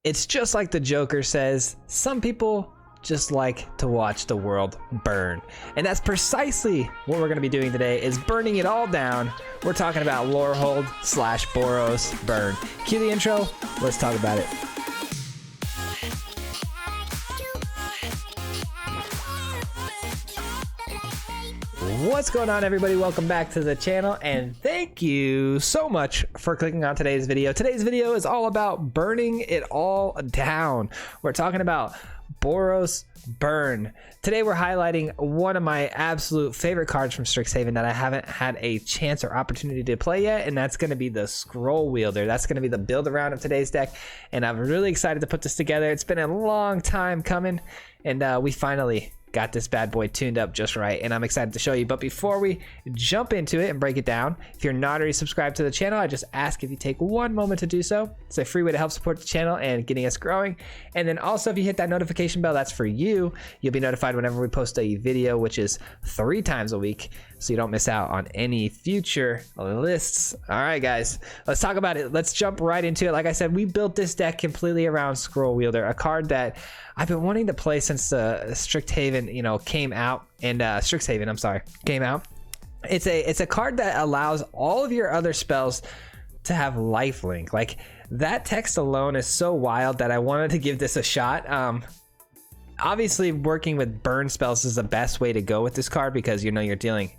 It's just like the Joker says, some people just like to watch the world burn. And that's precisely what we're going to be doing today, is burning it all down. We're talking about LOREHOLD / Boros burn. Cue the intro, let's talk about it. What's going on, everybody? Welcome back to the channel, and thank you so much for clicking on today's video. Today's video is all about burning it all down. We're talking about Boros burn. Today we're highlighting one of my absolute favorite cards from Strixhaven that I haven't had a chance or opportunity to play yet, and that's going to be the Scroll Wielder. That's going to be the build around of today's deck, and I'm really excited to put this together. It's been a long time coming, and we finally got this bad boy tuned up just right, and I'm excited to show you. But before we jump into it and break it down, if you're not already subscribed to the channel, I just ask if you take one moment to do so. It's a free way to help support the channel and getting us growing. And then also, if you hit that notification bell, that's for you. You'll be notified whenever we post a video, which is 3 times a week, so you don't miss out on any future lists. All right, guys, let's talk about it. Let's jump right into it. Like I said, we built this deck completely around Scroll Wielder, a card that I've been wanting to play since Strixhaven, came out, and Strixhaven, I'm sorry, came out. It's a card that allows all of your other spells to have lifelink. Like, that text alone is so wild that I wanted to give this a shot. Obviously, working with burn spells is the best way to go with this card, because you're dealing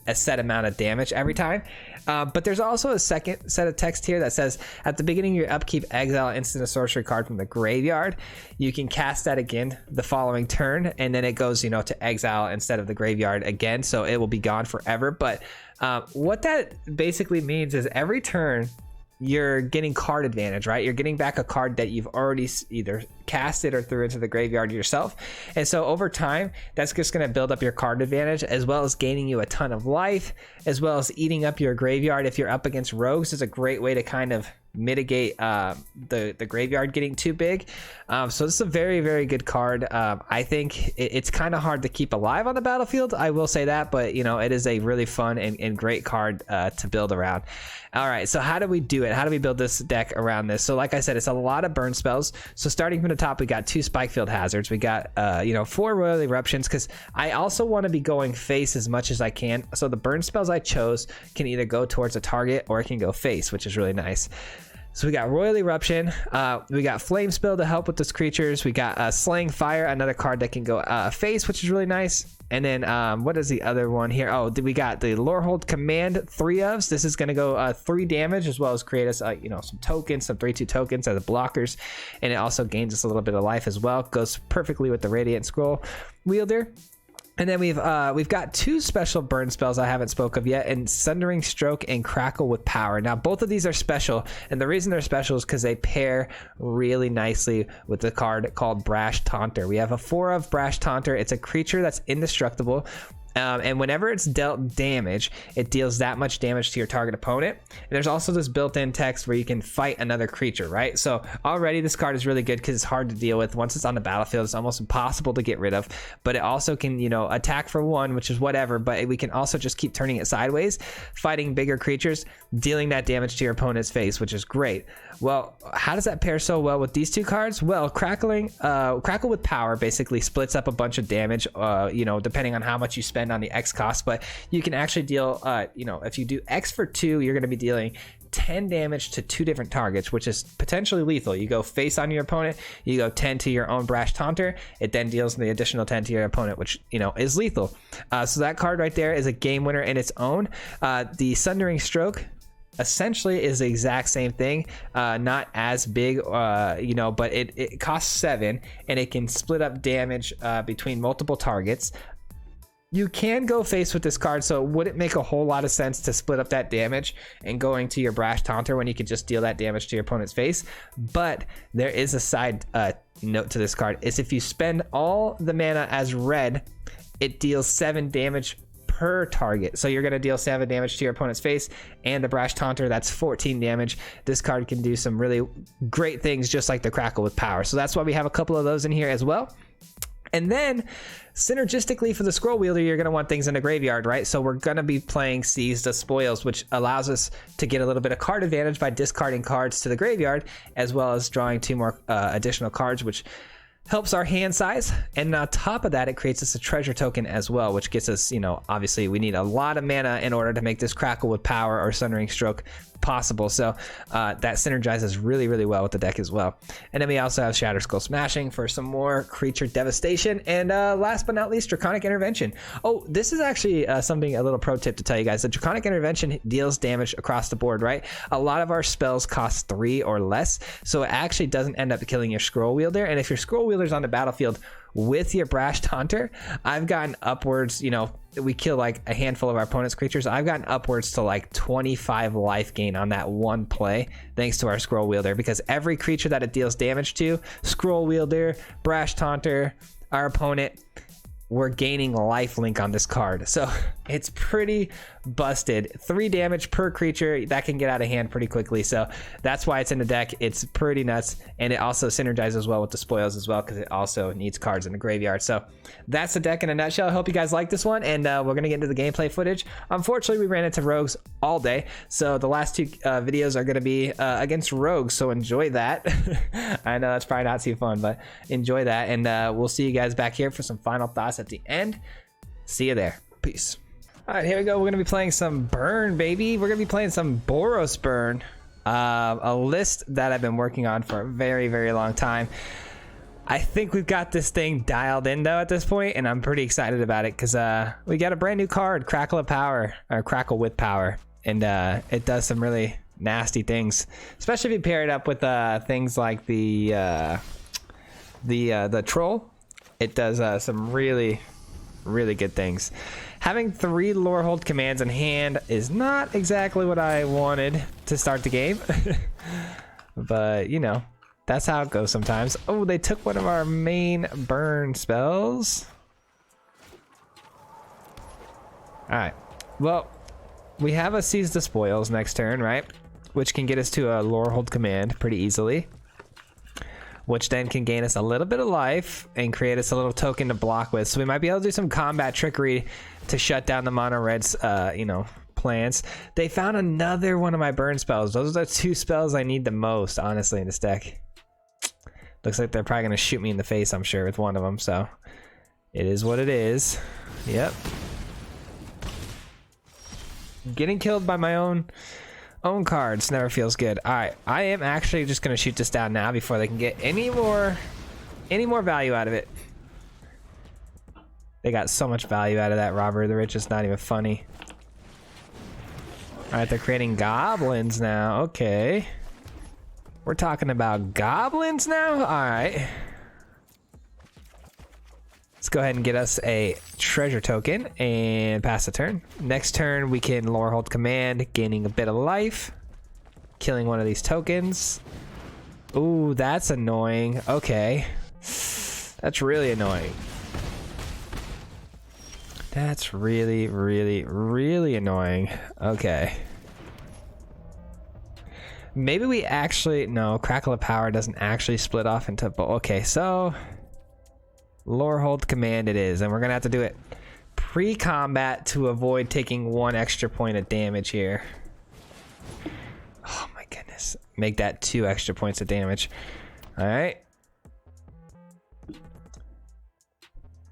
a set amount of damage every time, but there's also a second set of text here that says, at the beginning of your upkeep, exile instant or sorcery card from the graveyard. You can cast that again the following turn, and then it goes to exile instead of the graveyard again, so it will be gone forever. But what that basically means is every turn you're getting card advantage, right? You're getting back a card that you've already either casted or threw into the graveyard yourself. And so over time, that's just going to build up your card advantage, as well as gaining you a ton of life, as well as eating up your graveyard. If you're up against rogues, it's a great way to kind of mitigate the graveyard getting too big. So this is a very, very good card. I think it's kind of hard to keep alive on the battlefield, I will say that, but it is a really fun and great card to build around. All right, so how do we do it? How do we build this deck around this? So like I said, it's a lot of burn spells. So starting from the top, we got 2 Spikefield Hazards. We got 4 Royal Eruptions, because I also want to be going face as much as I can. So the burn spells I chose can either go towards a target or it can go face, which is really nice. So we got Royal Eruption, we got Flame Spill to help with those creatures, we got Slaying Fire, another card that can go face, which is really nice. And then what is the other one here? Oh, we got the LOREHOLD Command 3 ofs. This is going to go 3 damage, as well as create us some tokens, some 3/2 tokens as blockers, and it also gains us a little bit of life as well. Goes perfectly with the Radiant Scroll Wielder. And then we've got 2 special burn spells I haven't spoke of yet, and Sundering Stroke and Crackle with Power. Now, both of these are special, and the reason they're special is because they pair really nicely with the card called Brash Taunter. We have a 4 of Brash Taunter. It's a creature that's indestructible. And whenever it's dealt damage, it deals that much damage to your target opponent. And there's also this built-in text where you can fight another creature, right? So already this card is really good because it's hard to deal with. Once it's on the battlefield, it's almost impossible to get rid of. But it also can, attack for 1, which is whatever. But we can also just keep turning it sideways, fighting bigger creatures, dealing that damage to your opponent's face, which is great. Well, how does that pair so well with these 2 cards? Well, Crackle with Power basically splits up a bunch of damage, depending on how much you spend on the X cost, but you can actually deal if you do X for 2, you're going to be dealing 10 damage to 2 different targets, which is potentially lethal. You go face on your opponent, you go 10 to your own Brash Taunter, it then deals the additional 10 to your opponent, which is lethal. So that card right there is a game winner in its own. The Sundering Stroke essentially is the exact same thing, not as big, but it costs 7, and it can split up damage between multiple targets. You can go face with this card, so it wouldn't make a whole lot of sense to split up that damage and going to your Brash Taunter when you can just deal that damage to your opponent's face. But there is a side note to this card, is if you spend all the mana as red, it deals 7 damage per target. So you're going to deal 7 damage to your opponent's face, and the Brash Taunter, that's 14 damage. This card can do some really great things, just like the Crackle with Power. So that's why we have a couple of those in here as well. And then synergistically for the scroll wielder, you're going to want things in the graveyard, right? So we're going to be playing Seize the Spoils, which allows us to get a little bit of card advantage by discarding cards to the graveyard, as well as drawing 2 more additional cards, which helps our hand size. And on top of that, it creates us a treasure token as well, which gets us, you know, obviously we need a lot of mana in order to make this Crackle with Power or Sundering Stroke possible. So that synergizes really, really well with the deck as well. And then we also have Shatter Skull Smashing for some more creature devastation. And last but not least, Draconic Intervention. Oh, this is actually something, a little pro tip to tell you guys. The Draconic Intervention deals damage across the board, right? A lot of our spells cost 3 or less, so it actually doesn't end up killing your scroll wielder. And if your scroll wielder's on the battlefield with your Brash Taunter, I've gotten upwards, you know, we kill like a handful of our opponent's creatures. I've gotten upwards to like 25 life gain on that one play, thanks to our scroll wielder, because every creature that it deals damage to, scroll wielder, Brash Taunter, our opponent, we're gaining life link on this card. So it's pretty busted. 3 damage per creature. That can get out of hand pretty quickly. So that's why it's in the deck. It's pretty nuts. And it also synergizes well with the spoils as well, because it also needs cards in the graveyard. So that's the deck in a nutshell. I hope you guys like this one. And we're going to get into the gameplay footage. Unfortunately, we ran into rogues all day. So the last 2 videos are going to be against rogues. So enjoy that. I know that's probably not too fun, but enjoy that. And we'll see you guys back here for some final thoughts at the end. See you there. Peace. All right, here we go. We're going to be playing some Burn, baby. We're going to be playing some Boros Burn, a list that I've been working on for a very, very long time. I think we've got this thing dialed in, though, at this point, and I'm pretty excited about it because we got a brand new card, Crackle of Power, or Crackle with Power, and it does some really nasty things, especially if you pair it up with things like the Troll. It does some really, really good things. Having 3 Lorehold commands in hand is not exactly what I wanted to start the game. But, you know, that's how it goes sometimes. Oh, they took one of our main burn spells. Alright. Well, we have a Seize the Spoils next turn, right? Which can get us to a Lorehold command pretty easily, which then can gain us a little bit of life and create us a little token to block with. So we might be able to do some combat trickery to shut down the mono red's, you know, plans. They found another one of my burn spells. Those are the 2 spells I need the most, honestly, in this deck. Looks like they're probably going to shoot me in the face, I'm sure, with one of them. So it is what it is. Yep. Getting killed by my own cards never feels good. All right, I am actually just gonna shoot this down now before they can get any more value out of it. They got so much value out of that Robber of the Rich, it's not even funny. All right, they're creating goblins now. Okay, we're talking about goblins now. All right, let's go ahead and get us a treasure token and pass the turn. Next turn, we can Lorehold command, gaining a bit of life, killing one of these tokens. Ooh, that's annoying. Okay, that's really annoying. That's really, really, really annoying. Okay. Maybe we actually... No, Crackle of Power doesn't actually split off into... Okay, so... Lorehold command it is, and we're gonna have to do it pre-combat to avoid taking 1 extra point of damage here. Oh my goodness. Make that 2 extra points of damage. Alright.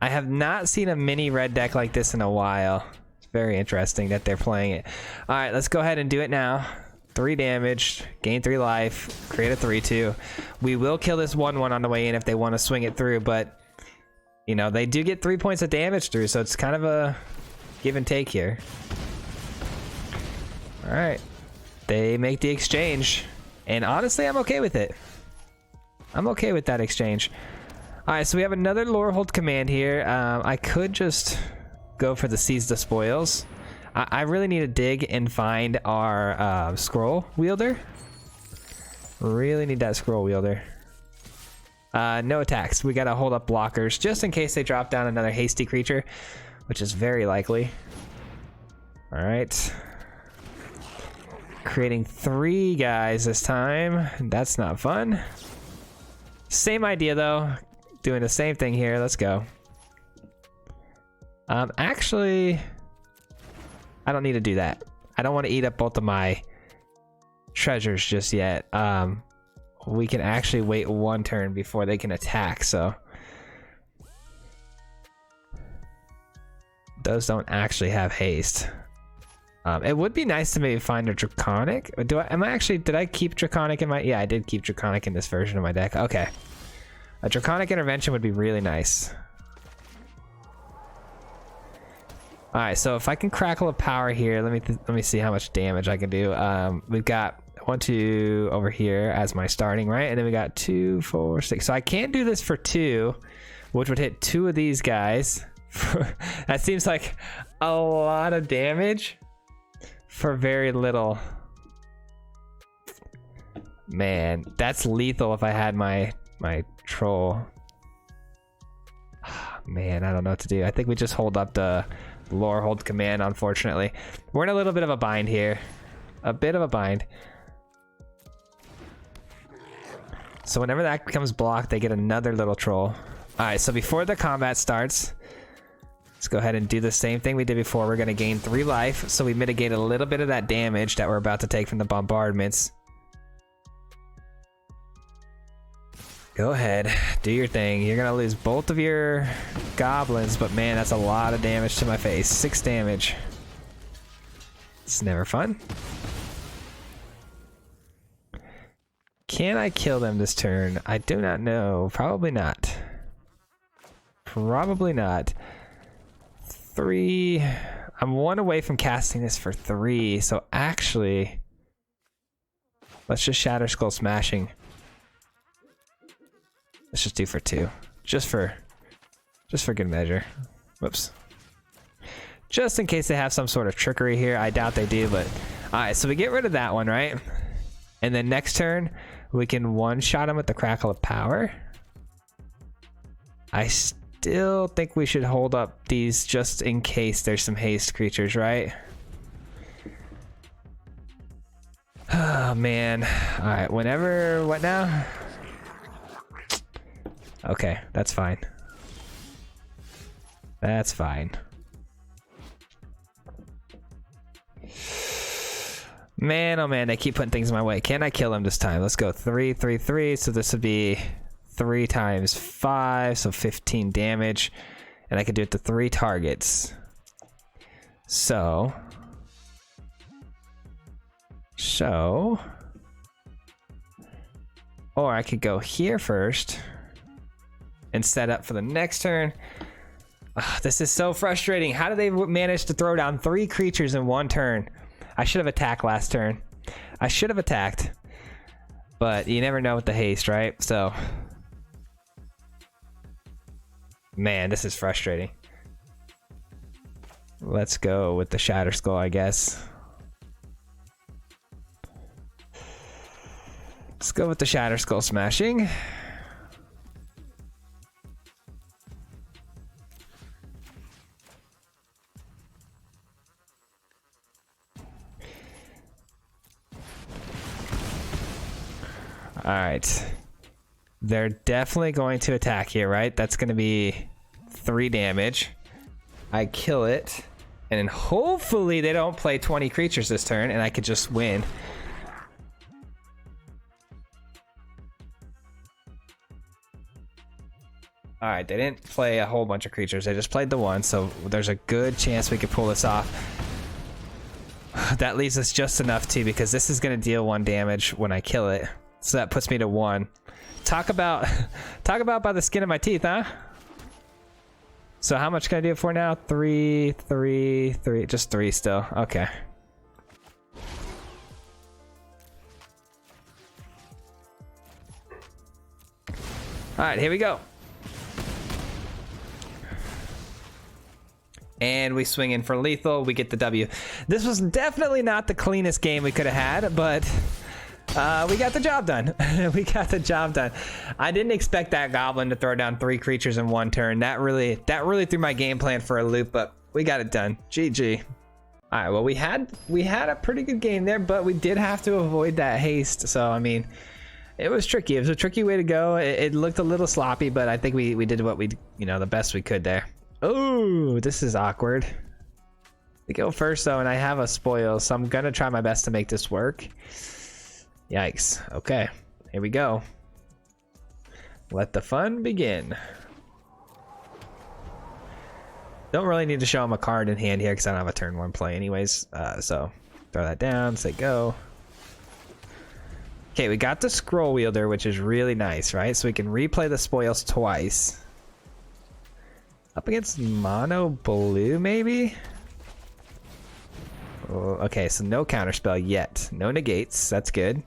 I have not seen a mini red deck like this in a while. It's very interesting that they're playing it. Alright, let's go ahead and do it now. 3 damage, gain 3 life, create a 3/2. We will kill this 1/1 on the way in if they want to swing it through, but you know, they do get 3 points of damage through, so it's kind of a give and take here. Alright. They make the exchange. And honestly, I'm okay with it. I'm okay with that exchange. Alright, so we have another Lorehold command here. I could just go for the Seize the Spoils. I really need to dig and find our scroll wielder. Really need that scroll wielder. No attacks. We gotta hold up blockers just in case they drop down another hasty creature, which is very likely. All right. Creating 3 guys this time. That's not fun. Same idea though. doing the same thing here. Let's go. Actually, I don't need to do that. I don't want to eat up both of my treasures just yet. We can actually wait one turn before they can attack, so those don't actually have haste. It would be nice to maybe find a Draconic. Did I keep Draconic in my, yeah, I did keep Draconic in this version of my deck. Okay. A Draconic Intervention would be really nice. Alright, so if I can Crackle of Power here, let me see how much damage I can do. We've got 1, 2 over here as my starting, right? And then we got 2, 4, 6. So I can't do this for 2, which would hit 2 of these guys. That seems like a lot of damage for very little. Man, that's lethal if I had my troll. Man, I don't know what to do. I think we just hold up the LOREHOLD command, unfortunately. We're in a little bit of a bind here. A bit of a bind. So whenever that becomes blocked, they get another little troll. Alright, so before the combat starts, let's go ahead and do the same thing we did before. We're going to gain 3 life, so we mitigate a little bit of that damage that we're about to take from the bombardments. Go ahead, do your thing. You're going to lose both of your goblins, but man, that's a lot of damage to my face. 6 damage. It's never fun. Can I kill them this turn? I do not know. Probably not. Probably not. 3. I'm 1 away from casting this for 3, so actually, let's just Shatter Skull Smashing. Let's just do for 2, just for good measure. Whoops. Just in case they have some sort of trickery here. I doubt they do, but all right. So we get rid of that one, right? And then next turn we can one-shot them with the Crackle of Power. I still think we should hold up these just in case there's some haste creatures, right? Oh man. All right. Whenever, what now? Okay, that's fine. That's fine. Man, oh man, they keep putting things in my way. Can I kill him this time? Let's go 3, 3, 3. So this would be 3 times 5, so 15 damage. And I could do it to 3 targets. So. Or I could go here first and set up for the next turn. This is so frustrating. How do they manage to throw down 3 creatures in 1 turn? I should have attacked last turn. I should have attacked. But you never know with the haste, right? So. Man, this is frustrating. Let's go with the Shatter Skull, I guess. Let's go with the Shatter Skull Smashing. All right, they're definitely going to attack here, right? That's going to be 3 damage. I kill it, and then hopefully they don't play 20 creatures this turn, and I could just win. All right, they didn't play a whole bunch of creatures. They just played the 1, so there's a good chance we could pull this off. That leaves us just enough too, because this is going to deal 1 damage when I kill it. So that puts me to 1. Talk about by the skin of my teeth, huh? So how much can I do it for now? 3, 3, 3, just 3 still. Okay. All right, here we go. And we swing in for lethal. We get the W. This was definitely not the cleanest game we could have had, but we got the job done. We got the job done. I didn't expect that goblin to throw down 3 creatures in 1 turn. That really threw my game plan for a loop, but we got it done. GG. All right, well, we had a pretty good game there, but we did have to avoid that haste. So I mean, It was tricky. It was a tricky way to go. It looked a little sloppy, but I think we did what we, the best we could there. Oh, this is awkward. We go first though, and I have a spoil, so I'm gonna try my best to make this work. Yikes. Okay, here we go. Let the fun begin. Don't really need to show him a card in hand here because I don't have a turn 1 play anyways. So throw that down, say go. Okay, we got the scroll wielder, which is really nice, right? So we can replay the spoils twice. Up against mono blue, maybe? Oh, okay, so no counterspell yet. No negates, that's good.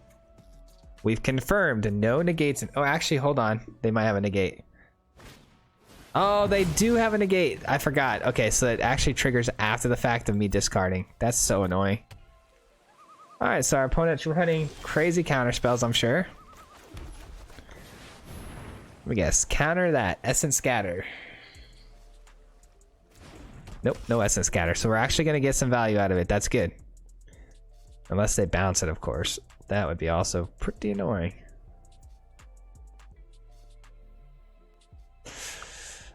We've confirmed no negates. Oh, actually, hold on. They might have a negate. Oh, they do have a negate. I forgot. Okay, so it actually triggers after the fact of me discarding. That's so annoying. All right, so our opponent's running crazy counter spells, I'm sure. Let me guess. Counter that. Essence Scatter. Nope, no Essence Scatter. So we're actually going to get some value out of it. That's good. Unless they bounce it, of course. That would be also pretty annoying.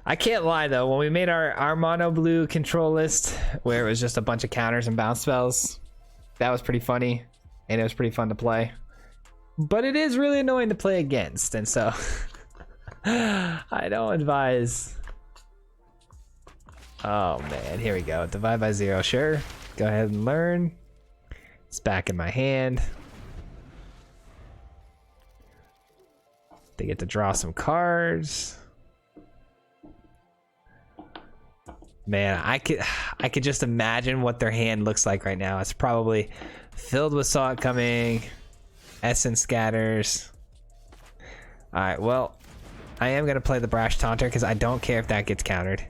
I can't lie though, when we made our mono blue control list where it was just a bunch of counters and bounce spells, that was pretty funny and it was pretty fun to play. But it is really annoying to play against, and so I don't advise. Oh man, here we go. Divide by 0, sure. Go ahead and learn. It's back in my hand. They get to draw some cards. Man, I could just imagine what their hand looks like right now. It's probably filled with Saw It Coming, Essence Scatters. All right, well, I am gonna play the Brash Taunter because I don't care if that gets countered.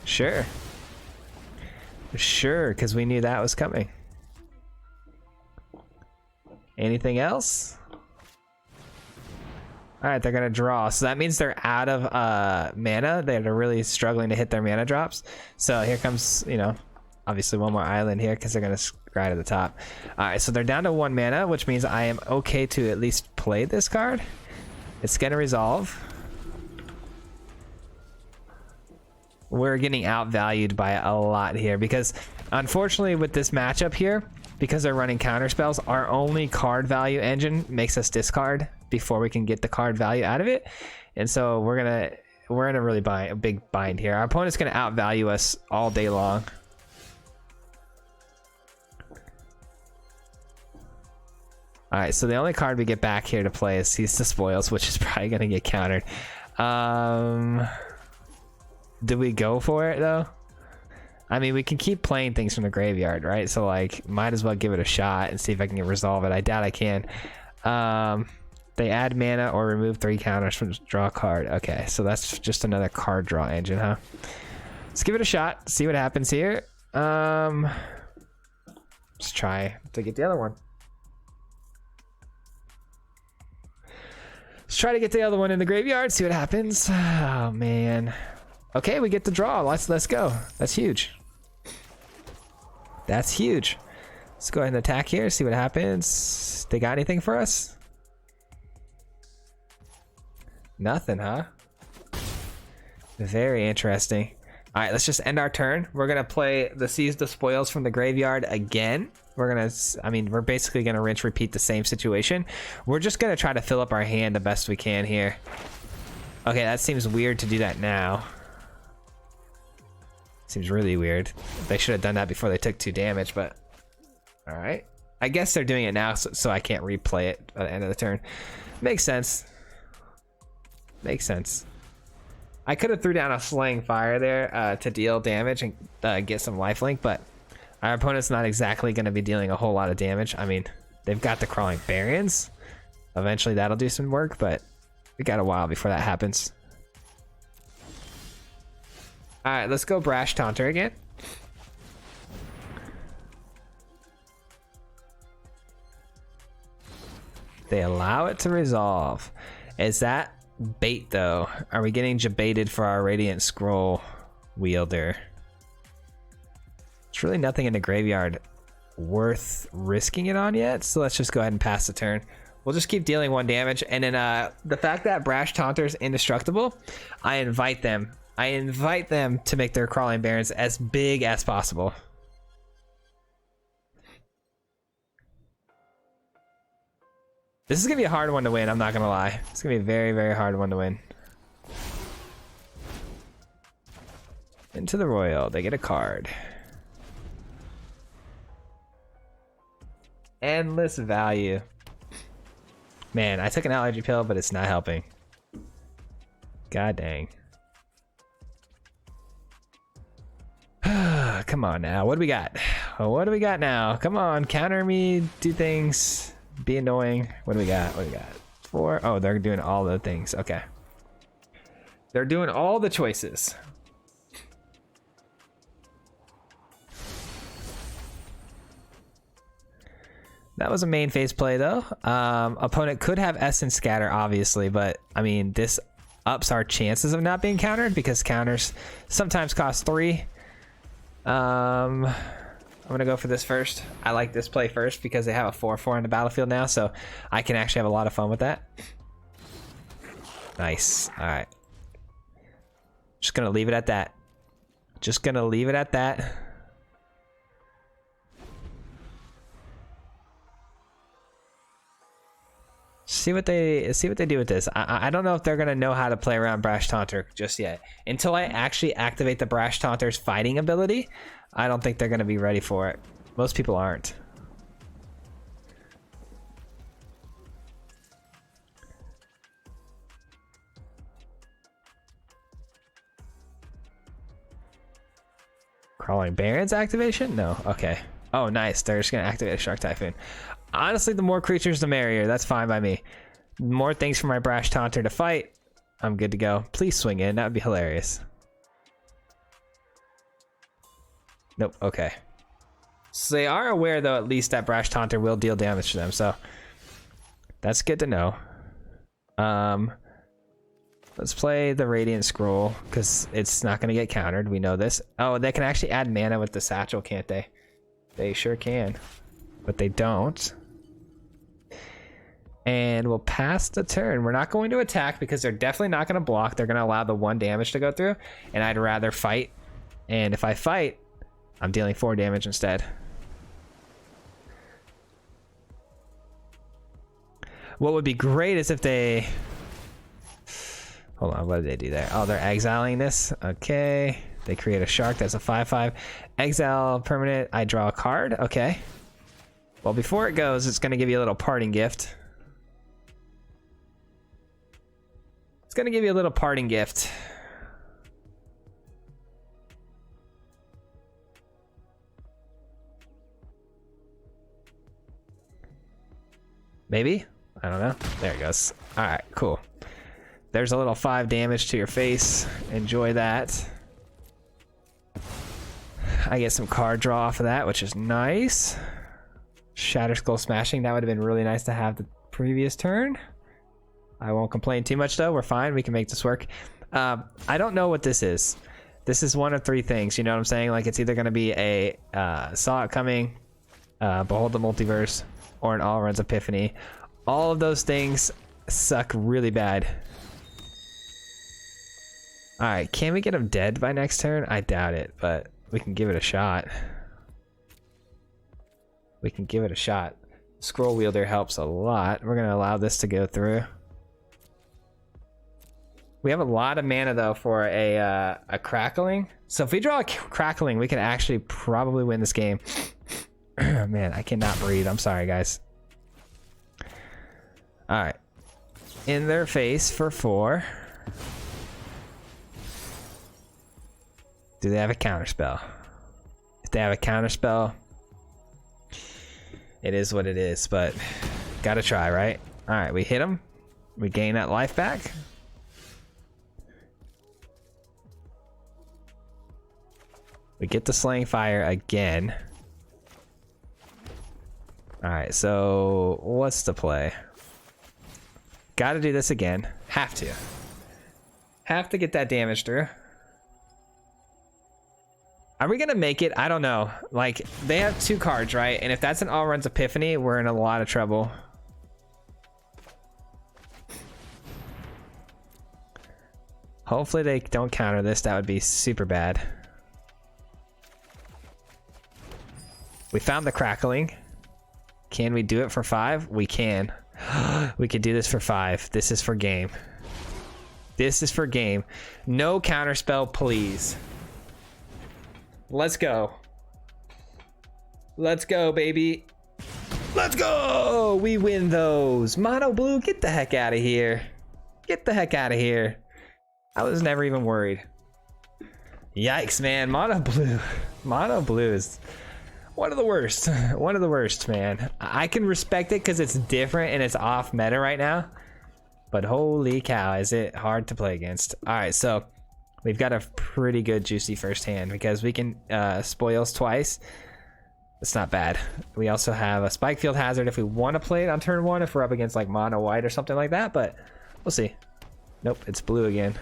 Sure. Sure, because we knew that was coming. Anything else? All right, they're gonna draw, so that means they're out of mana. They're really struggling to hit their mana drops. So here comes, obviously one more island here because they're gonna scry to the top. All right, so they're down to 1 mana, which means I am okay to at least play this card. It's gonna resolve. We're getting outvalued by a lot here because, unfortunately, with this matchup here, because they're running counter spells, our only card value engine makes us discard before we can get the card value out of it, and so we're in a really big bind here. Our opponent's gonna outvalue us all day long. All right, so the only card we get back here to play is Seize the Spoils, which is probably gonna get countered. Do we go for it though? I mean, we can keep playing things from the graveyard, right? So like, might as well give it a shot and see if I can resolve it. I doubt I can. They add mana or remove 3 counters from draw a card. Okay, so that's just another card draw engine, huh? Let's give it a shot, see what happens here. Let's try to get the other one. Let's try to get the other one in the graveyard, see what happens. Oh man. Okay, we get the draw. Let's go. That's huge. That's huge. Let's go ahead and attack here, see what happens. They got anything for us? Nothing, huh? Very interesting. All right, let's just end our turn. We're gonna play the Seize the Spoils from the graveyard again. We're basically gonna rinse repeat the same situation. We're just gonna try to fill up our hand the best we can here. Okay, that seems weird to do that now. Seems really weird. They should have done that before they took 2 damage, but all right. I guess they're doing it now, so I can't replay it at the end of the turn. Makes sense. Makes sense. I could have threw down a Slaying Fire there to deal damage and get some lifelink, but our opponent's not exactly going to be dealing a whole lot of damage. I mean, they've got the Crawling Barrens. Eventually that'll do some work, but we got a while before that happens. All right, let's go Brash Taunter again. They allow it to resolve. Is that bait though? Are we getting jebaited for our Radiant Scroll wielder? There's really nothing in the graveyard worth risking it on yet, so let's just go ahead and pass the turn. We'll just keep dealing 1 damage, and then the fact that Brash Taunter is indestructible, I invite them to make their Crawling Barrens as big as possible. This is gonna be a hard one to win, I'm not gonna lie. It's gonna be a very, very hard one to win. Into the Royal, they get a card. Endless value. Man, I took an allergy pill, but it's not helping. God dang. Come on now, what do we got? What do we got now? Come on, counter me, do things. Be annoying. What do we got? What do we got? 4. Oh, they're doing all the things. Okay. They're doing all the choices. That was a main phase play though. Opponent could have Essence Scatter, obviously, but I mean, this ups our chances of not being countered because counters sometimes cost 3. I'm gonna go for this first. I like this play first because they have a 4/4 on the battlefield now, so I can actually have a lot of fun with that. Nice. All right. Just gonna leave it at that. Just gonna leave it at that. See what they do with this. I don't know if they're gonna know how to play around Brash Taunter just yet. Until I actually activate the Brash Taunter's fighting ability, I don't think they're gonna be ready for it. Most people aren't. Crawling Barrens activation? No. Okay. Oh, nice. They're just gonna activate a Shark Typhoon. Honestly, the more creatures, the merrier. That's fine by me. More things for my Brash Taunter to fight. I'm good to go. Please swing in. That would be hilarious. Nope. Okay. So they are aware, though, at least that Brash Taunter will deal damage to them. So that's good to know. Let's play the Radiant Scroll because it's not going to get countered. We know this. Oh, they can actually add mana with the Satchel, can't they? They sure can. But they don't. And we'll pass the turn. We're not going to attack because they're definitely not going to block. They're going to allow the 1 damage to go through. And I'd rather fight. And if I fight, I'm dealing 4 damage instead. What would be great is if they... Hold on, what did they do there? Oh, they're exiling this. Okay. They create a shark. That's a 5/5. Exile permanent. I draw a card. Okay. Well, before it goes, it's going to give you a little parting gift. It's going to give you a little parting gift. Maybe? I don't know. There it goes. All right, cool. There's a little 5 damage to your face. Enjoy that. I get some card draw off of that, which is nice. Shatter Skull Smashing. That would have been really nice to have the previous turn. I won't complain too much, though. We're fine. We can make this work. I don't know what this is. This is one of 3 things. You know what I'm saying? Like, it's either going to be a Saw It Coming, Behold the Multiverse, or an All-Runs Epiphany. All of those things suck really bad. Alright, can we get him dead by next turn? I doubt it, but we can give it a shot. We can give it a shot. Scroll Wielder helps a lot. We're going to allow this to go through. We have a lot of mana, though, for a Crackling. So if we draw a Crackling, we can actually probably win this game. Man, I cannot breathe. I'm sorry, guys. Alright. In their face for 4. Do they have a counterspell? If they have a counterspell, it is what it is, but gotta try, right? Alright, we hit him. We gain that life back. We get the Slaying Fire again. Alright, so what's the play? Gotta do this again. Have to. Have to get that damage through. Are we gonna make it? I don't know. Like, they have 2 cards, right? And if that's an all runs Epiphany, we're in a lot of trouble. Hopefully they don't counter this. That would be super bad. We found the crackling. Can we do it for 5? We can. We could do this for 5. This is for game. This is for game. No counterspell, please. Let's go. Let's go, baby. Let's go. We win those. Mono blue, get the heck out of here. Get the heck out of here. I was never even worried. Yikes, man. Mono blue. Mono blue is one of the worst. One of the worst, man. I can respect it because it's different and it's off meta right now. But holy cow, is it hard to play against. All right, so we've got a pretty good juicy first hand because we can spoils twice. It's not bad. We also have a Spike Field Hazard if we want to play it on turn 1 if we're up against like mono white or something like that, but we'll see. Nope, it's blue again.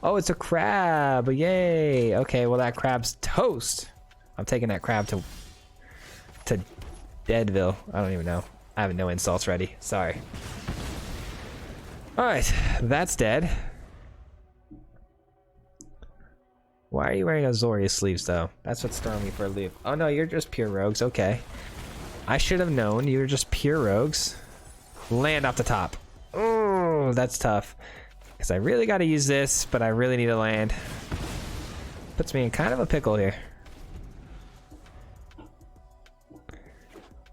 Oh, it's a crab. Yay. Okay, well that crab's toast. I'm taking that crab to Deadville. I don't even know. I have no insults ready. Sorry. All right, that's dead. Why are you wearing Azorius sleeves though? That's what's throwing me for a loop. Oh no, you're just pure rogues. Okay. I should have known you were just pure rogues. Land off the top. Oh, that's tough. Because I really got to use this, but I really need a land. Puts me in kind of a pickle here.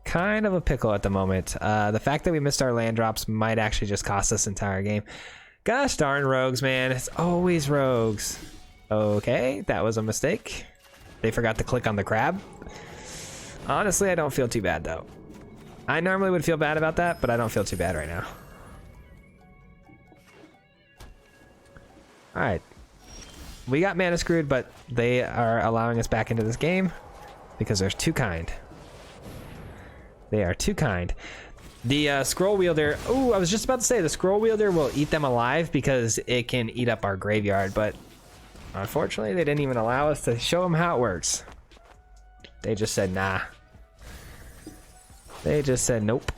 Kind of a pickle at the moment. The fact that we missed our land drops might actually just cost us the entire game. Gosh darn rogues, man. It's always rogues. Okay, that was a mistake. They forgot to click on the crab. Honestly, I don't feel too bad though. I normally would feel bad about that, but I don't feel too bad right now. Alright. We got mana screwed, but they are allowing us back into this game because they're too kind. They are too kind. The scroll wielder, oh, I was just about to say the scroll wielder will eat them alive because it can eat up our graveyard, but unfortunately they didn't even allow us to show them how it works. They just said nah. They just said nope.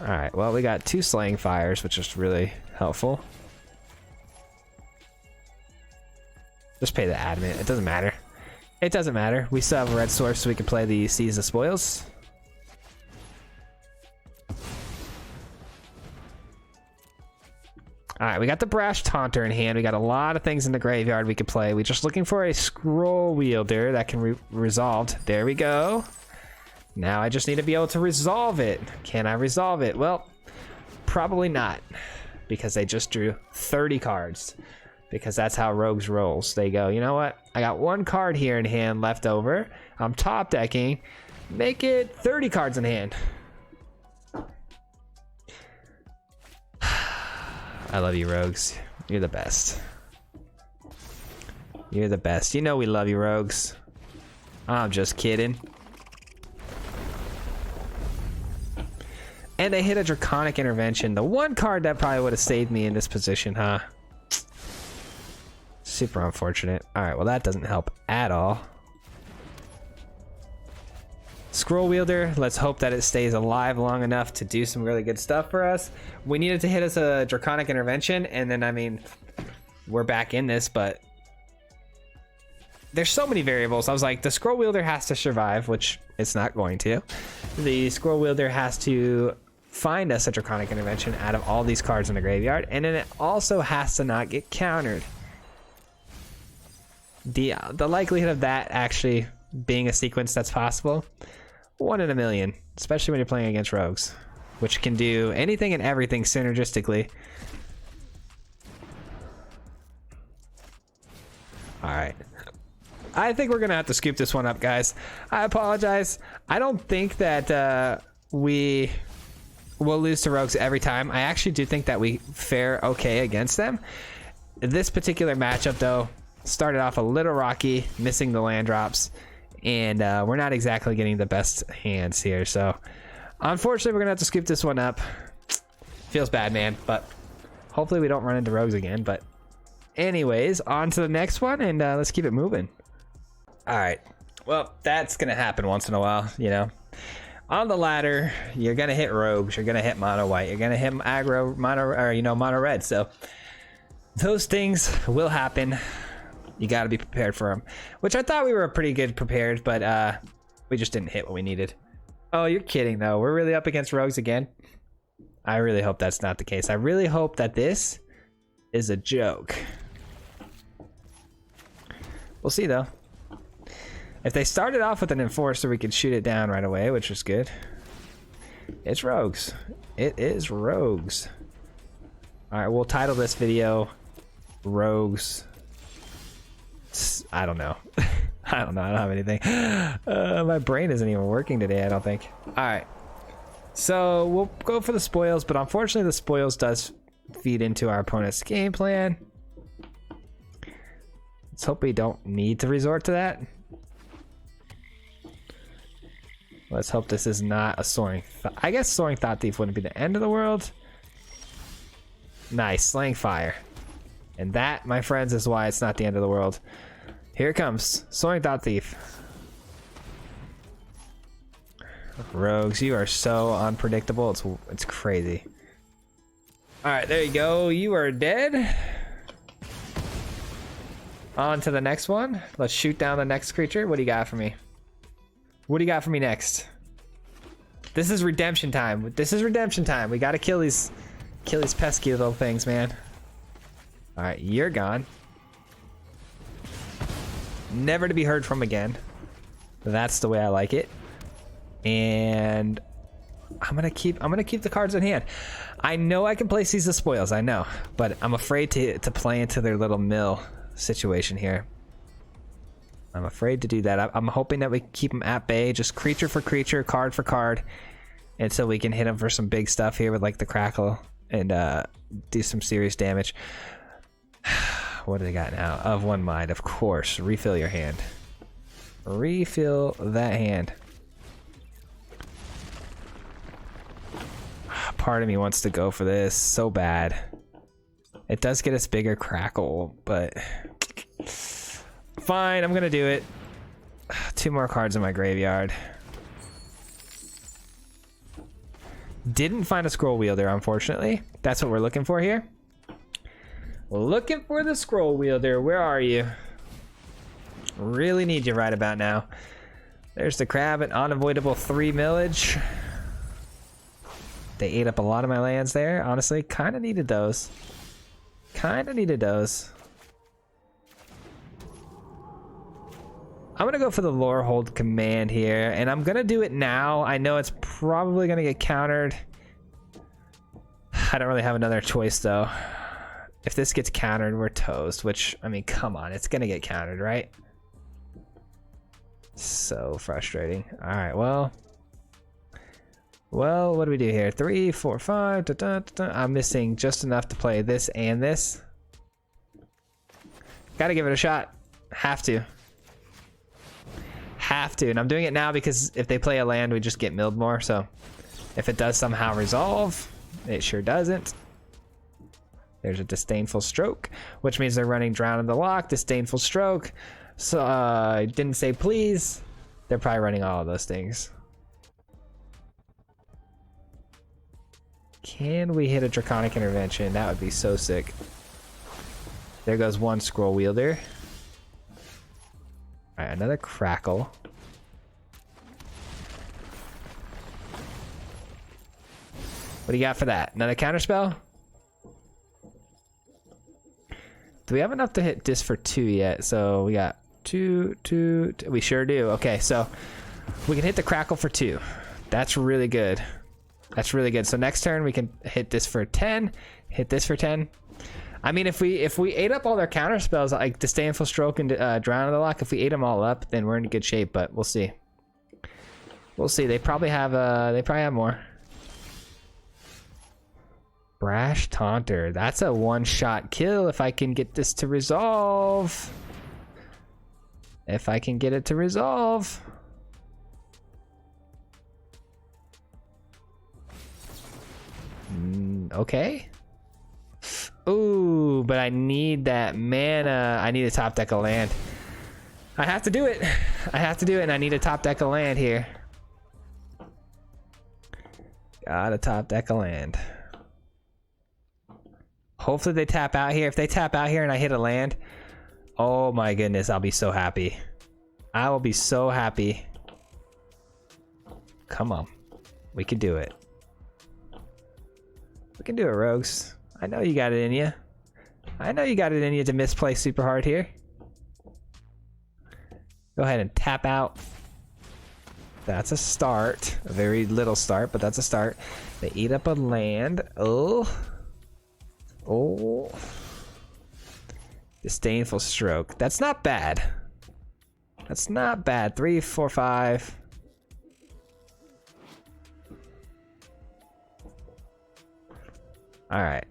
Alright, well we got 2 slaying fires, which is really helpful. Just pay the admin, it doesn't matter. It doesn't matter. We still have a red source so we can play the Seize the Spoils. Alright, we got the Brash Taunter in hand. We got a lot of things in the graveyard we could play. We're just looking for a Scroll Wielder that can be resolved. There we go. Now I just need to be able to resolve it. Can I resolve it? Well, probably not. Because they just drew 30 cards. Because that's how Rogues rolls. They go, you know what? I got 1 card here in hand left over. I'm top decking. Make it 30 cards in hand. I love you, Rogues. You're the best. You're the best. You know we love you, Rogues. I'm just kidding. And they hit a Draconic Intervention. The 1 card that probably would have saved me in this position, huh? Super unfortunate. Alright, well that doesn't help at all. Scroll Wielder, let's hope that it stays alive long enough to do some really good stuff for us. We needed to hit us a Draconic Intervention, and then, I mean, we're back in this, but there's so many variables. I was like, the Scroll Wielder has to survive, which it's not going to. The Scroll Wielder has to find us a Draconic Intervention out of all these cards in the graveyard, and then it also has to not get countered. The likelihood of that actually being a sequence that's possible, 1 in a million, especially when you're playing against rogues, which can do anything and everything synergistically. All right, I think we're gonna have to scoop this one up, guys. I apologize. I don't think that we will lose to rogues every time. I actually do think that we fare okay against them. This particular matchup, though, started off a little rocky, missing the land drops, and we're not exactly getting the best hands here. So, unfortunately, we're gonna have to scoop this one up. Feels bad, man, but hopefully we don't run into rogues again. But Anyways, on to the next one, and let's keep it moving. All right. Well, that's gonna happen once in a while, you know. On the ladder, you're gonna hit rogues, you're gonna hit mono white, you're gonna hit aggro mono, or you know, mono red. So those things will happen. You got to be prepared for them, which I thought we were pretty good prepared, but we just didn't hit what we needed. Oh, you're kidding though. We're really up against rogues again. I really hope that's not the case. I really hope that this is a joke. We'll see though. If they started off with an enforcer, we could shoot it down right away, which is good. It's rogues. It is rogues. All right, we'll title this video Rogues. I don't know. I don't know. I don't have anything. My brain isn't even working today, I don't think. All right. So we'll go for the spoils, but unfortunately the spoils does feed into our opponent's game plan. Let's hope we don't need to resort to that. Let's hope this is not a soaring. I guess soaring thought thief wouldn't be the end of the world. Nice, slaying fire. And that, my friends, is why it's not the end of the world. Here it comes, soaring thought thief. Rogues, you are so unpredictable. It's crazy. All right, there you go. You are dead. On to the next one. Let's shoot down the next creature. What do you got for me? What do you got for me next? This is redemption time. This is redemption time. We gotta kill these pesky little things, man. All right, you're gone. Never to be heard from again. That's the way I like it. And I'm gonna keep the cards in hand. I know I can place these as spoils, I know, but I'm afraid to play into their little mill situation here. I'm afraid to do that. I'm hoping that we keep them at bay, just creature for creature, card for card, until we can hit them for some big stuff here with like the crackle and do some serious damage. What do they got now? Of one mind, of course. Refill your hand. Refill that hand. Part of me wants to go for this so bad. It does get us bigger crackle, but fine, I'm gonna do it. 2 more cards in my graveyard. Didn't find a scroll wielder, unfortunately. That's what we're looking for here. Looking for the scroll wielder. Where are you? Really need you right about now. There's the crab, an unavoidable 3 millage. They ate up a lot of my lands there. Honestly, kind of needed those. Kind of needed those. I'm going to go for the LOREHOLD command here, and I'm going to do it now. I know it's probably going to get countered. I don't really have another choice, though. If this gets countered, we're toast, which, I mean, come on. It's going to get countered, right? So frustrating. All right, well, what do we do here? 3, 4, 5. Da, da, da, da. I'm missing just enough to play this and this. Gotta give it a shot. Have to. Have to. And I'm doing it now because if they play a land, we just get milled more. So if it does somehow resolve, it sure doesn't. There's a Disdainful Stroke, which means they're running Drown in the Lock, Disdainful Stroke. So I didn't say please. They're probably running all of those things. Can we hit a Draconic Intervention? That would be so sick. There goes one scroll wielder. All right, another crackle. What do you got for that? Another counterspell? Do we have enough to hit this for 2 yet? So we got 2, 2. We sure do. Okay, so we can hit the crackle for 2. That's really good. That's really good. So next turn we can hit this for 10, hit this for 10. I mean, if we ate up all their counter spells like Disdainful Stroke and Drown in the Lock, if we ate them all up, then we're in good shape. But we'll see. We'll see. They probably have more. Brash Taunter. That's a one-shot kill if I can get this to resolve. If I can get it to resolve. Okay. Ooh, Ooh, but I need that mana. I need a top deck of land. I have to do it. I have to do it, and I need a top deck of land here. Got a top deck of land. Hopefully they tap out here. If they tap out here and I hit a land, oh my goodness, I'll be so happy. I will be so happy. Come on. We can do it. We can do it, Rogues. I know you got it in you. I know you got it in you to misplay super hard here. Go ahead and tap out. That's a start. A very little start, but that's a start. They eat up a land. Oh. Oh. Disdainful Stroke. That's not bad. That's not bad. 3, 4, 5. All right.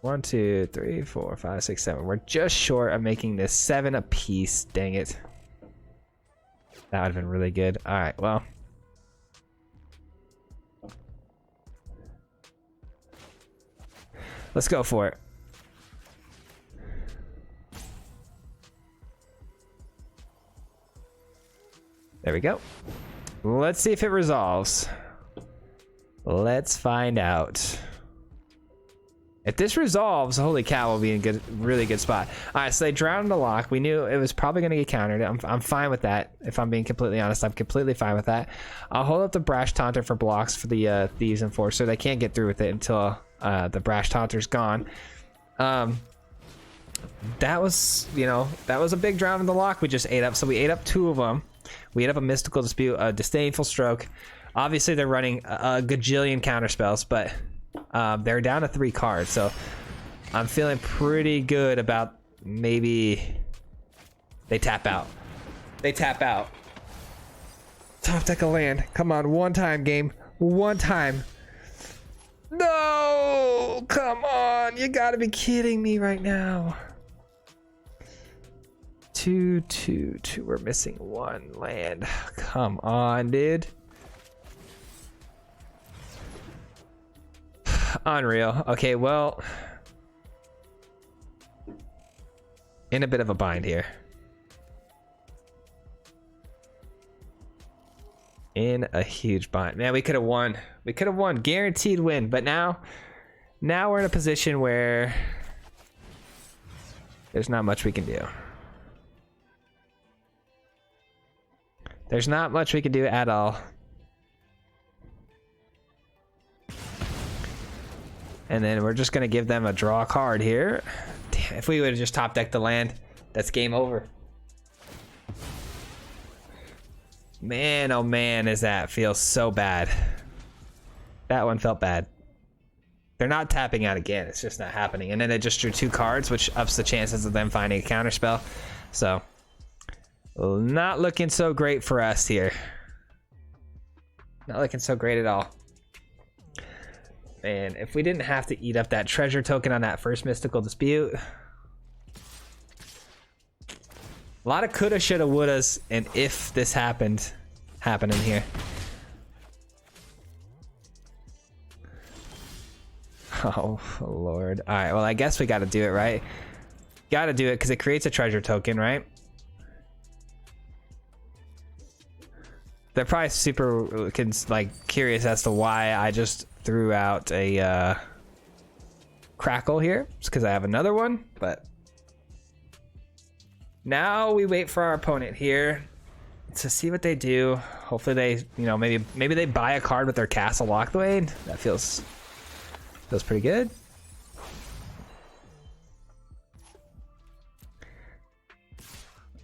1, 2, 3, 4, 5, 6, 7. We're just short of making this 7 apiece. Dang it. That would have been really good. All right, well. Let's go for it. There we go. Let's see if it resolves. Let's find out. If this resolves, holy cow, we'll be in a really good spot. All right, so they drowned the lock. We knew it was probably going to get countered. I'm fine with that. If I'm being completely honest, I'm completely fine with that. I'll hold up the Brash Taunter for blocks for the Thieves Enforcer. They can't get through with it until the Brash Taunter's gone. That was, you know, that was a big drown in the lock we just ate up. So we ate up 2 of them. We ate up a Mystical Dispute, a Disdainful Stroke. Obviously, they're running a gajillion counter spells, but they're down to 3 cards, so I'm feeling pretty good about maybe they tap out. They tap out. Top deck of land. Come on, one time, game. One time. No! Come on! You gotta be kidding me right now. 2, 2, 2. We're missing 1 land. Come on, dude. Unreal. Okay, well, in a bit of a bind here. In a huge bind. Man, we could have won. We could have won. Guaranteed win. But now we're in a position where there's not much we can do. There's not much we can do at all. And then we're just going to give them a draw card here. Damn, if we would have just top decked the land, that's game over. Man, oh man, does that feel so bad. That one felt bad. They're not tapping out again. It's just not happening. And then they just drew 2 cards, which ups the chances of them finding a counter spell. So, not looking so great for us here. Not looking so great at all. And if we didn't have to eat up that treasure token on that first Mystical Dispute. A lot of coulda, shoulda, wouldas, and if this happening here. Oh, Lord. All right, well, I guess we got to do it, right? Got to do it because it creates a treasure token, right? They're probably super like curious as to why I just threw out a crackle here. It's because I have another one, but now we wait for our opponent here to see what they do. Hopefully they, you know, maybe they buy a card with their Castle Lockblade. That feels pretty good.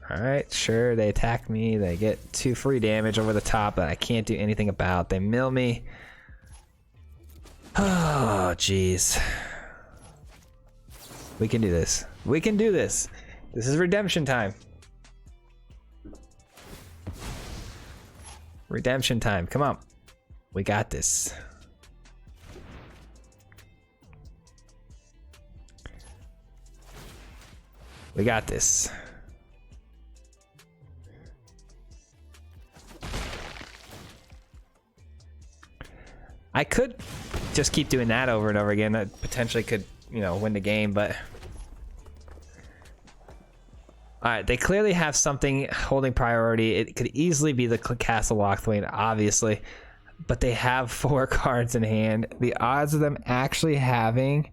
All right, sure, they attack me. They get 2 free damage over the top that I can't do anything about. They mill me. Oh, jeez. We can do this. We can do this. This is redemption time. Redemption time. Come on. We got this. We got this. I could just keep doing that over and over again. That potentially could you know, win the game, but all right, they clearly have something holding priority. It could easily be the Castle Lochthwain, obviously, but they have 4 cards in hand. The odds of them actually having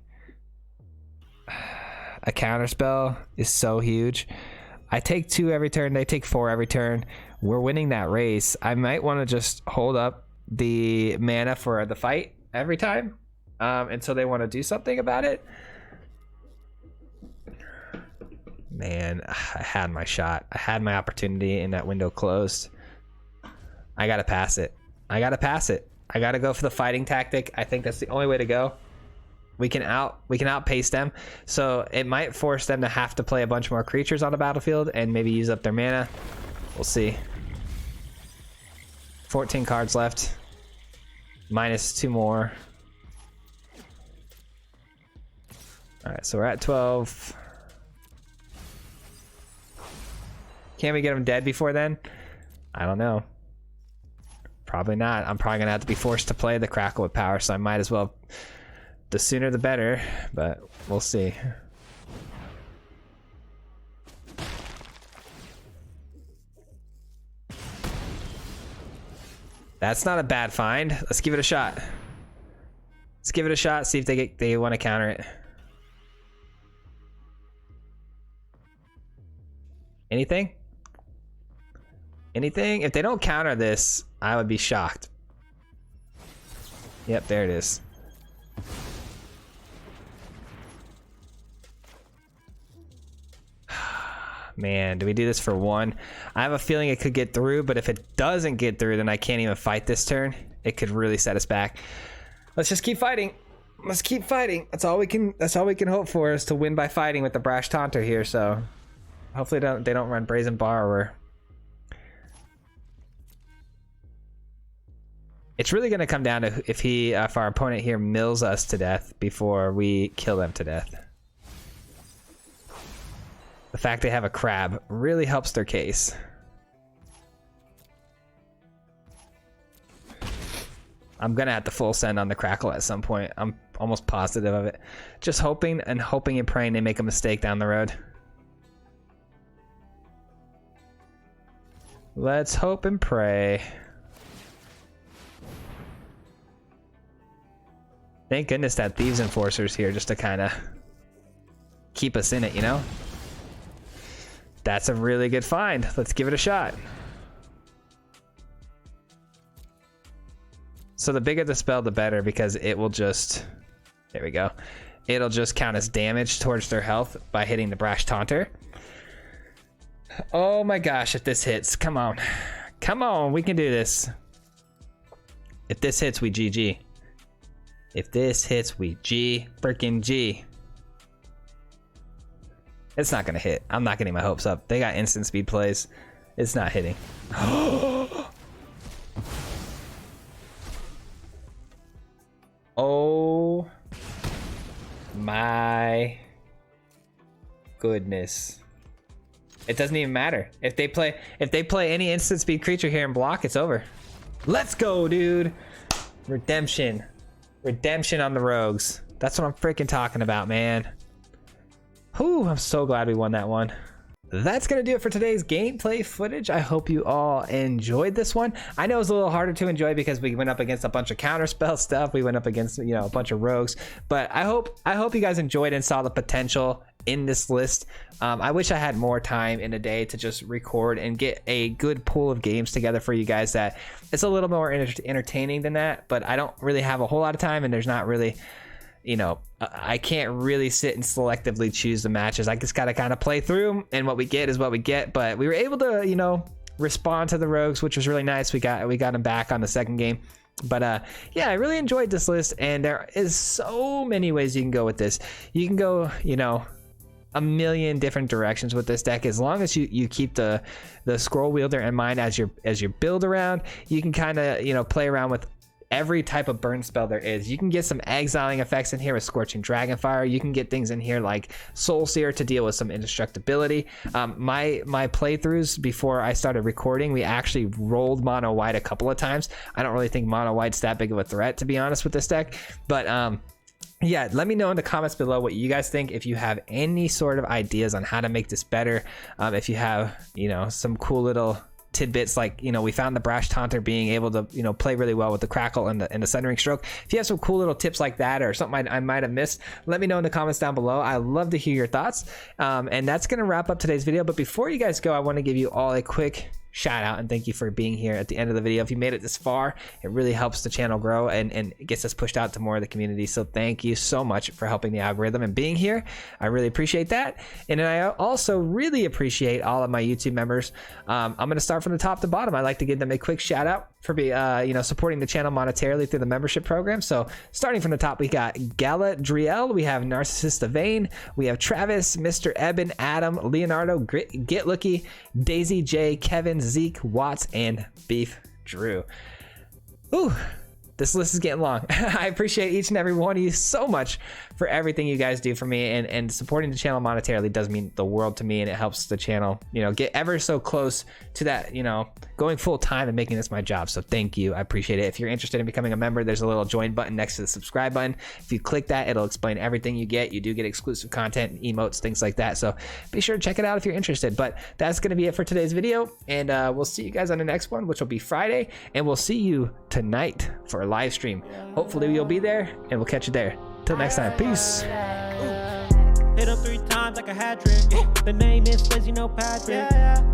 a counterspell is so huge. I take 2 every turn, they take 4 every turn. We're winning that race. I might want to just hold up the mana for the fight every time until they want to do something about it. Man, I had my shot. I had my opportunity and that window closed. I gotta pass it. I gotta pass it. I gotta go for the fighting tactic. I think that's the only way to go. We can outpace them. So it might force them to have to play a bunch more creatures on the battlefield and maybe use up their mana. We'll see. 14 cards left. Minus 2 more. All right, so we're at 12. Can we get them dead before then? I don't know. Probably not. I'm probably gonna have to be forced to play the Crackle with power, so I might as well. The sooner the better, but we'll see. That's not a bad find. Let's give it a shot. Let's give it a shot. See if they want to counter it. Anything? Anything? If they don't counter this, I would be shocked. Yep, there it is. Man, do we do this for 1? I have a feeling it could get through, but if it doesn't get through, then I can't even fight this turn. It could really set us back. Let's just keep fighting. Let's keep fighting. That's all we can hope for, is to win by fighting with the Brash Taunter here. So hopefully they don't run Brazen Borrower. It's really going to come down to if our opponent here mills us to death before we kill them to death. The fact they have a crab really helps their case. I'm going to have to full send on the Crackle at some point. I'm almost positive of it. Just hoping and praying they make a mistake down the road. Let's hope and pray. Thank goodness that Thieves Enforcer's here just to kind of keep us in it, you know? That's a really good find. Let's give it a shot. So the bigger the spell, the better, because it will just... There we go. It'll just count as damage towards their health by hitting the Brash Taunter. Oh my gosh, if this hits. Come on. Come on, we can do this. If this hits, we GG. If this hits, we freaking G. It's not gonna hit. I'm not getting my hopes up. They got instant speed plays. It's not hitting. Oh my goodness. It doesn't even matter. If they play any instant speed creature here and block, it's over. Let's go, dude. Redemption. Redemption on the rogues. That's what I'm freaking talking about, man. Whew, I'm so glad we won that one. That's gonna do it for today's gameplay footage. I hope you all enjoyed this one. I know it was a little harder to enjoy because we went up against a bunch of counterspell stuff. We went up against, you know, a bunch of rogues, but I hope you guys enjoyed and saw the potential in this list. I wish I had more time in a day to just record and get a good pool of games together for you guys that it's a little more entertaining than that, but I don't really have a whole lot of time, and there's not really, you know, I can't really sit and selectively choose the matches. I just got to kind of play through them, and what we get is what we get. But we were able to, you know, respond to the rogues, which was really nice. We got them back on the second game. But yeah, I really enjoyed this list, and there is so many ways you can go with this. You can go, you know, a million different directions with this deck. As long as you keep the scroll wielder in mind as your build around, you can kind of, you know, play around with every type of burn spell there is. You can get some exiling effects in here with Scorching Dragonfire. You can get things in here like Soul Seer to deal with some indestructibility. My playthroughs before I started recording, we actually rolled mono white a couple of times. I don't really think mono white's that big of a threat, to be honest, with this deck, but yeah, let me know in the comments below what you guys think. If you have any sort of ideas on how to make this better, if you have, you know, some cool little tidbits, like, you know, we found the Brash Taunter being able to, you know, play really well with the Crackle and the Sundering Stroke. If you have some cool little tips like that or something I might have missed, let me know in the comments down below. I love to hear your thoughts. And that's gonna wrap up today's video. But before you guys go, I want to give you all a quick shout out and thank you for being here at the end of the video. If you made it this far, it really helps the channel grow and it gets us pushed out to more of the community. So thank you so much for helping the algorithm and being here. I really appreciate that. And then I also really appreciate all of my YouTube members. I'm going to start from the top to bottom. I like to give them a quick shout out for you know, supporting the channel monetarily through the membership program. So starting from the top, we got Galadriel, we have Narcissista Vane, we have Travis, Mr. Eben, Adam, Leonardo, Get Looky, Daisy J, Kevin, Zeke, Watts, and Beef Drew. Ooh, this list is getting long. I appreciate each and every one of you so much for everything you guys do for me, and supporting the channel monetarily does mean the world to me, and it helps the channel, you know, get ever so close to that, you know, going full time and making this my job. So thank you, I appreciate it. If you're interested in becoming a member, there's a little join button next to the subscribe button. If you click that, it'll explain everything you get. You do get exclusive content, emotes, things like that. So be sure to check it out if you're interested. But that's going to be it for today's video, and we'll see you guys on the next one, which will be Friday, and we'll see you tonight for a live stream. Hopefully you'll be there, and we'll catch you there. Till next time, peace. Hit him 3 times like a hat trick. The name is Swayze, no Patrick.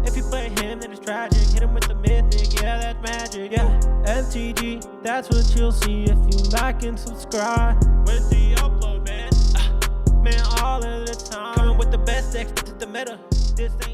If you play him, then it's tragic. Hit him with the mythic, yeah, that's magic. Yeah, MTG, that's what you'll see if you like and subscribe. With the upload, man, man, all of the time. Coming with the best decks, this is the meta. This ain't